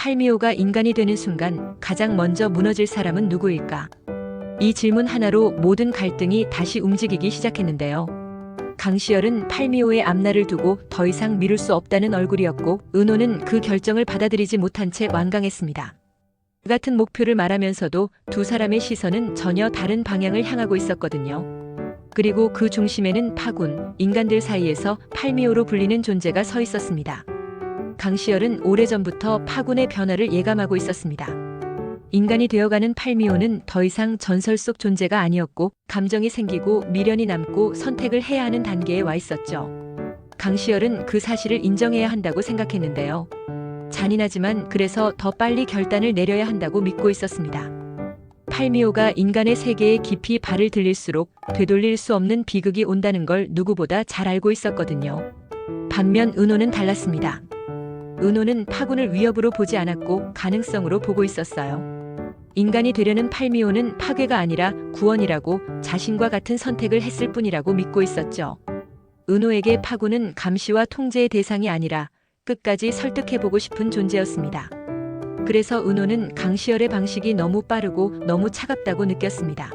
팔미호가 인간이 되는 순간 가장 먼저 무너질 사람은 누구일까? 이 질문 하나로 모든 갈등이 다시 움직이기 시작했는데요. 강시열은 팔미호의 앞날을 두고 더 이상 미룰 수 없다는 얼굴이었고, 은호는 그 결정을 받아들이지 못한 채 완강했습니다. 같은 목표를 말하면서도 두 사람의 시선은 전혀 다른 방향을 향하고 있었거든요. 그리고 그 중심에는 파군, 인간들 사이에서 팔미호로 불리는 존재가 서 있었습니다. 강시열은 오래전부터 파군의 변화를 예감하고 있었습니다. 인간이 되어가는 팔미호는 더 이상 전설 속 존재가 아니었고, 감정이 생기고 미련이 남고 선택을 해야 하는 단계에 와 있었죠. 강시열은 그 사실을 인정해야 한다고 생각했는데요. 잔인하지만 그래서 더 빨리 결단을 내려야 한다고 믿고 있었습니다. 팔미호가 인간의 세계에 깊이 발을 들일수록 되돌릴 수 없는 비극이 온다는 걸 누구보다 잘 알고 있었거든요. 반면 은호는 달랐습니다. 은호는 파군을 위협으로 보지 않았고 가능성으로 보고 있었어요. 인간이 되려는 팔미호는 파괴가 아니라 구원이라고, 자신과 같은 선택을 했을 뿐이라고 믿고 있었죠. 은호에게 파군은 감시와 통제의 대상이 아니라 끝까지 설득해보고 싶은 존재였습니다. 그래서 은호는 강시열의 방식이 너무 빠르고 너무 차갑다고 느꼈습니다.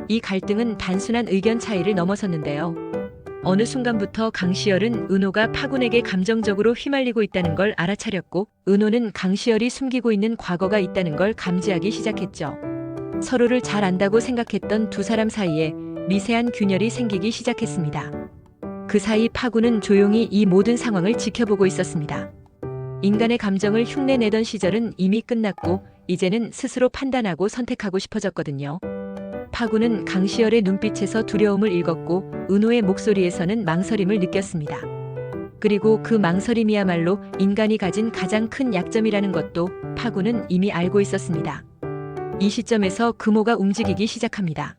이 갈등은 단순한 의견 차이를 넘어섰는데요. 어느 순간부터 강시열은 은호가 파군에게 감정적으로 휘말리고 있다는 걸 알아차렸고, 은호는 강시열이 숨기고 있는 과거가 있다는 걸 감지하기 시작했죠. 서로를 잘 안다고 생각했던 두 사람 사이에 미세한 균열이 생기기 시작했습니다. 그 사이 파군은 조용히 이 모든 상황을 지켜보고 있었습니다. 인간의 감정을 흉내내던 시절은 이미 끝났고, 이제는 스스로 판단하고 선택하고 싶어졌거든요. 파군은 강시열의 눈빛에서 두려움을 읽었고, 은호의 목소리에서는 망설임을 느꼈습니다. 그리고 그 망설임이야말로 인간이 가진 가장 큰 약점이라는 것도 파군은 이미 알고 있었습니다. 이 시점에서 금호가 움직이기 시작합니다.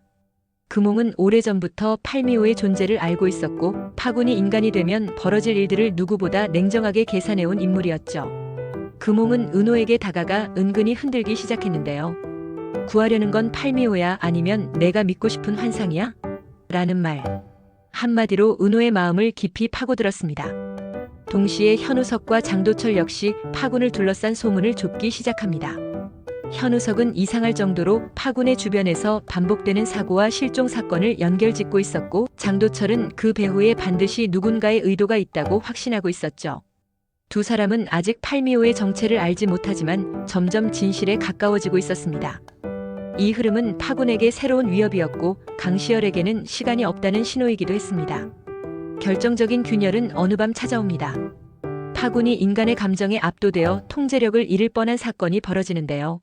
금호는 오래전부터 팔미호의 존재를 알고 있었고, 파군이 인간이 되면 벌어질 일들을 누구보다 냉정하게 계산해온 인물이었죠. 금호는 은호에게 다가가 은근히 흔들기 시작했는데요. 구하려는 건 팔미호야, 아니면 내가 믿고 싶은 환상이야? 라는 말. 한마디로 은호의 마음을 깊이 파고들었습니다. 동시에 현우석과 장도철 역시 파군을 둘러싼 소문을 좁기 시작합니다. 현우석은 이상할 정도로 파군의 주변에서 반복되는 사고와 실종 사건을 연결짓고 있었고, 장도철은 그 배후에 반드시 누군가의 의도가 있다고 확신하고 있었죠. 두 사람은 아직 팔미호의 정체를 알지 못하지만 점점 진실에 가까워지고 있었습니다. 이 흐름은 파군에게 새로운 위협이었고, 강시열에게는 시간이 없다는 신호이기도 했습니다. 결정적인 균열은 어느 밤 찾아옵니다. 파군이 인간의 감정에 압도되어 통제력을 잃을 뻔한 사건이 벌어지는데요.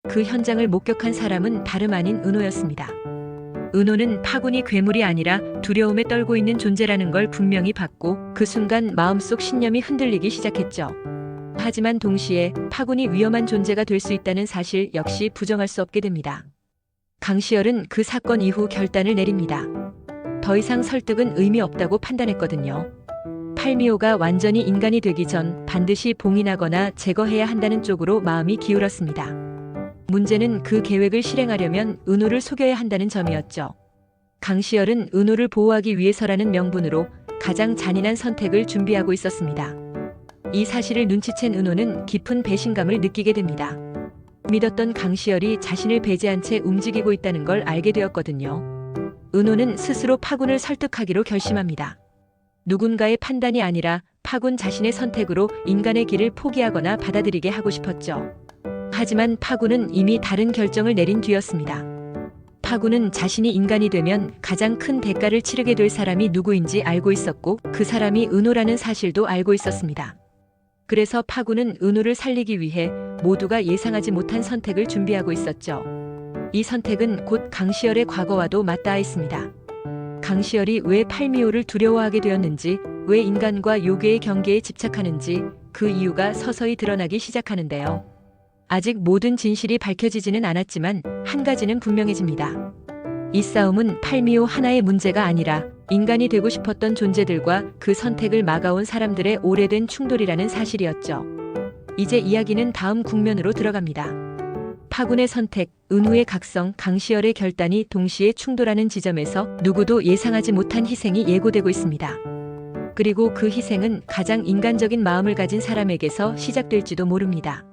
그 현장을 목격한 사람은 다름 아닌 은호였습니다. 은호는 파군이 괴물이 아니라 두려움에 떨고 있는 존재라는 걸 분명히 봤고, 그 순간 마음속 신념이 흔들리기 시작했죠. 하지만 동시에 파군이 위험한 존재가 될 수 있다는 사실 역시 부정할 수 없게 됩니다. 강시열은 그 사건 이후 결단을 내립니다. 더 이상 설득은 의미 없다고 판단했거든요. 팔미호가 완전히 인간이 되기 전 반드시 봉인하거나 제거해야 한다는 쪽으로 마음이 기울었습니다. 문제는 그 계획을 실행하려면 은호를 속여야 한다는 점이었죠. 강시열은 은호를 보호하기 위해서라는 명분으로 가장 잔인한 선택을 준비하고 있었습니다. 이 사실을 눈치챈 은호는 깊은 배신감을 느끼게 됩니다. 믿었던 강시열이 자신을 배제한 채 움직이고 있다는 걸 알게 되었거든요. 은호는 스스로 파군을 설득하기로 결심합니다. 누군가의 판단이 아니라 파군 자신의 선택으로 인간의 길을 포기하거나 받아들이게 하고 싶었죠. 하지만 파군은 이미 다른 결정을 내린 뒤였습니다. 파군은 자신이 인간이 되면 가장 큰 대가를 치르게 될 사람이 누구인지 알고 있었고, 그 사람이 은호라는 사실도 알고 있었습니다. 그래서 파군은 은호를 살리기 위해 모두가 예상하지 못한 선택을 준비하고 있었죠. 이 선택은 곧 강시열의 과거와도 맞닿아 있습니다. 강시열이 왜 팔미호를 두려워하게 되었는지, 왜 인간과 요괴의 경계에 집착하는지, 그 이유가 서서히 드러나기 시작하는데요. 아직 모든 진실이 밝혀지지는 않았지만 한 가지는 분명해집니다. 이 싸움은 팔미호 하나의 문제가 아니라 인간이 되고 싶었던 존재들과 그 선택을 막아온 사람들의 오래된 충돌이라는 사실이었죠. 이제 이야기는 다음 국면으로 들어갑니다. 파군의 선택, 은호의 각성, 강시열의 결단이 동시에 충돌하는 지점에서 누구도 예상하지 못한 희생이 예고되고 있습니다. 그리고 그 희생은 가장 인간적인 마음을 가진 사람에게서 시작될지도 모릅니다.